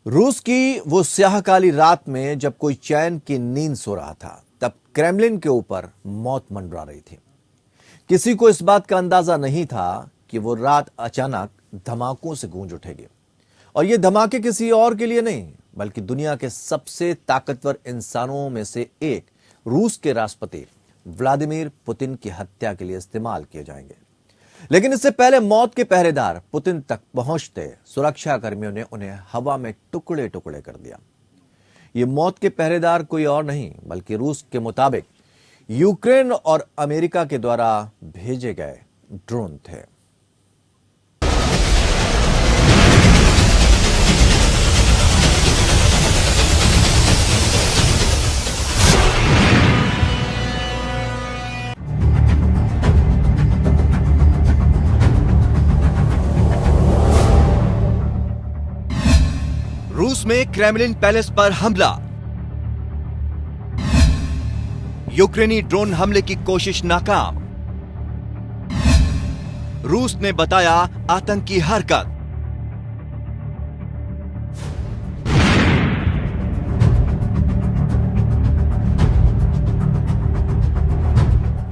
रूस की वो स्याह काली रात में जब कोई चैन की नींद सो रहा था, तब क्रेमलिन के ऊपर मौत मंडरा रही थी। किसी को इस बात का अंदाजा नहीं था कि वो रात अचानक धमाकों से गूंज उठेगी। और ये धमाके किसी और के लिए नहीं, बल्कि दुनिया के सबसे ताकतवर इंसानों में से एक रूस के राष्ट्रपति व्लादिमीर पुतिन की हत्या के लिए इस्तेमाल किए जाएंगे। लेकिन इससे पहले मौत के पहरेदार पुतिन तक पहुंचते सुरक्षा कर्मियों ने उन्हें हवा में टुकड़े टुकड़े कर दिया। ये मौत के पहरेदार कोई और नहीं, बल्कि रूस के मुताबिक यूक्रेन और अमेरिका के द्वारा भेजे गए ड्रोन थे। रूस में क्रेमलिन पैलेस पर हमला। यूक्रेनी ड्रोन हमले की कोशिश नाकाम। रूस ने बताया आतंकी हरकत।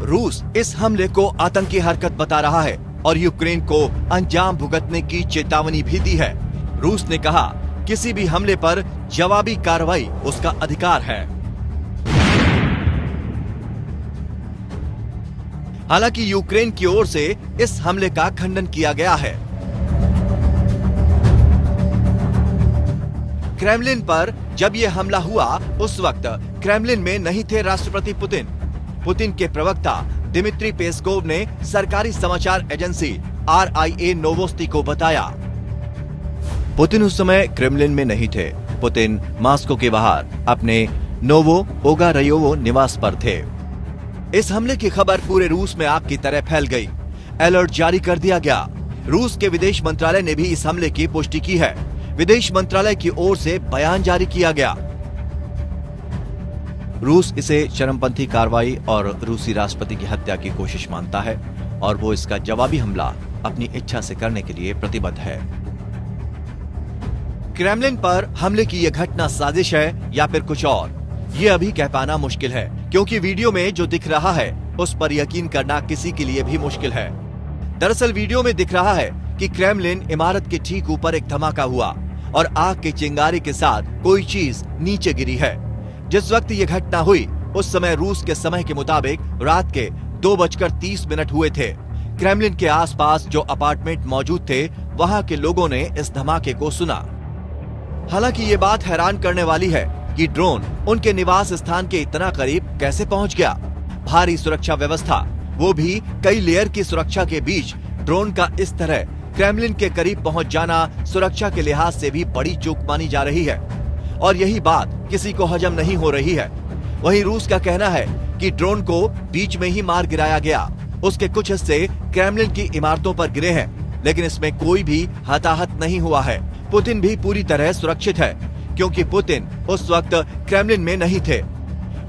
रूस इस हमले को आतंकी हरकत बता रहा है और यूक्रेन को अंजाम भुगतने की चेतावनी भी दी है। रूस ने कहा किसी भी हमले पर जवाबी कार्रवाई उसका अधिकार है। हालांकि यूक्रेन की ओर से इस हमले का खंडन किया गया है। क्रेमलिन पर जब यह हमला हुआ उस वक्त क्रेमलिन में नहीं थे राष्ट्रपति पुतिन। पुतिन के प्रवक्ता दिमित्री पेस्कोव ने सरकारी समाचार एजेंसी RIA नोवोस्ती को बताया, पुतिन उस समय क्रेमलिन में नहीं थे। पुतिन मास्को के बाहर अपने नोवो ओगारयोवो निवास पर थे। इस हमले की खबर पूरे रूस में आग की तरह फैल गई। अलर्ट जारी कर दिया गया। रूस के विदेश मंत्रालय ने भी इस हमले की पुष्टि की है। विदेश मंत्रालय की ओर से बयान जारी किया गया। रूस इसे चरमपंथी कार्रवाई और रूसी राष्ट्रपति की हत्या की कोशिश मानता है और वो इसका जवाबी हमला अपनी इच्छा से करने के लिए प्रतिबद्ध है। क्रेमलिन पर हमले की यह घटना साजिश है या फिर कुछ और, ये अभी कह पाना मुश्किल है, क्योंकि वीडियो में जो दिख रहा है उस पर यकीन करना किसी के लिए भी मुश्किल है। दरअसल वीडियो में दिख रहा है कि क्रेमलिन इमारत के ठीक ऊपर एक धमाका हुआ और आग की चिंगारी के साथ कोई चीज नीचे गिरी है। जिस वक्त ये घटना हुई उस समय रूस के समय के मुताबिक रात के 2:30 हुए थे। क्रेमलिन के आसपास जो अपार्टमेंट मौजूद थे वहां के लोगों ने इस धमाके को सुना। हालांकि ये बात हैरान करने वाली है कि ड्रोन उनके निवास स्थान के इतना करीब कैसे पहुंच गया। भारी सुरक्षा व्यवस्था, वो भी कई लेयर की सुरक्षा के बीच ड्रोन का इस तरह क्रेमलिन के करीब पहुंच जाना सुरक्षा के लिहाज से भी बड़ी चूक मानी जा रही है और यही बात किसी को हजम नहीं हो रही है। वहीं रूस का कहना है कि ड्रोन को बीच में ही मार गिराया गया। उसके कुछ हिस्से क्रेमलिन की इमारतों पर गिरे हैं, लेकिन इसमें कोई भी हताहत नहीं हुआ है। पुतिन भी पूरी तरह सुरक्षित है, क्योंकि पुतिन उस वक्त क्रेमलिन में नहीं थे।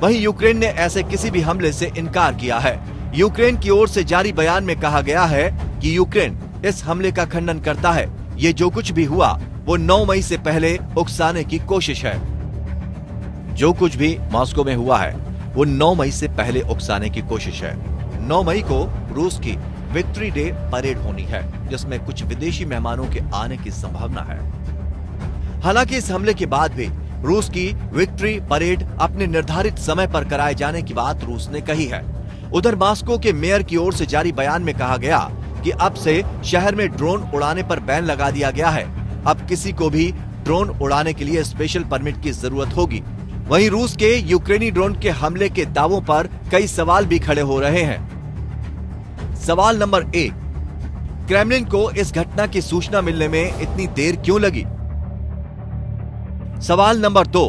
वहीं यूक्रेन ने ऐसे किसी भी हमले से इनकार किया है। यूक्रेन की ओर से जारी बयान में कहा गया है कि यूक्रेन इस हमले का खंडन करता है। ये जो कुछ भी हुआ वो 9 मई से पहले उकसाने की कोशिश है। जो कुछ भी मॉस्को में हुआ है वो 9 मई से पहले उकसाने की कोशिश है। 9 मई को रूस की विक्ट्री डे परेड होनी है, जिसमें कुछ विदेशी मेहमानों के आने की संभावना है। हालांकि इस हमले के बाद भी रूस की विक्ट्री परेड अपने निर्धारित समय पर कराए जाने की बात रूस ने कही है। उधर मॉस्को के मेयर की ओर से जारी बयान में कहा गया कि अब से शहर में ड्रोन उड़ाने पर बैन लगा दिया गया है। अब किसी को भी ड्रोन उड़ाने के लिए स्पेशल परमिट की जरूरत होगी। वहीं रूस के यूक्रेनी ड्रोन के हमले के दावों पर कई सवाल भी खड़े हो रहे हैं। सवाल नंबर 1, क्रेमलिन को इस घटना की सूचना मिलने में इतनी देर क्यों लगी? सवाल नंबर 2,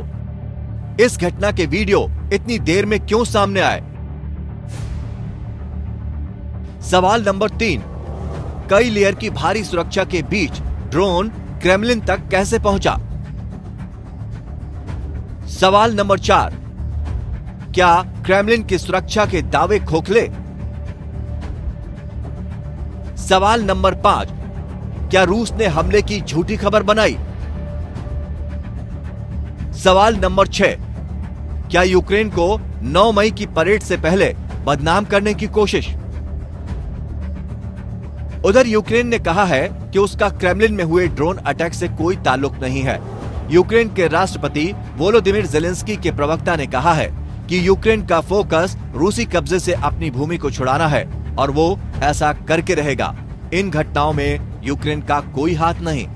इस घटना के वीडियो इतनी देर में क्यों सामने आए? सवाल नंबर 3, कई लेयर की भारी सुरक्षा के बीच ड्रोन क्रेमलिन तक कैसे पहुंचा? सवाल नंबर 4, क्या क्रेमलिन की सुरक्षा के दावे खोखले? सवाल नंबर 5, क्या रूस ने हमले की झूठी खबर बनाई? सवाल नंबर 6, क्या यूक्रेन को 9 मई की परेड से पहले बदनाम करने की कोशिश? उधर यूक्रेन ने कहा है कि उसका क्रेमलिन में हुए ड्रोन अटैक से कोई ताल्लुक नहीं है। यूक्रेन के राष्ट्रपति वोलोदिमीर जेलेंस्की के प्रवक्ता ने कहा है कि यूक्रेन का फोकस रूसी कब्जे से अपनी भूमि को छुड़ाना है और वो ऐसा करके रहेगा। इन घटनाओं में यूक्रेन का कोई हाथ नहीं।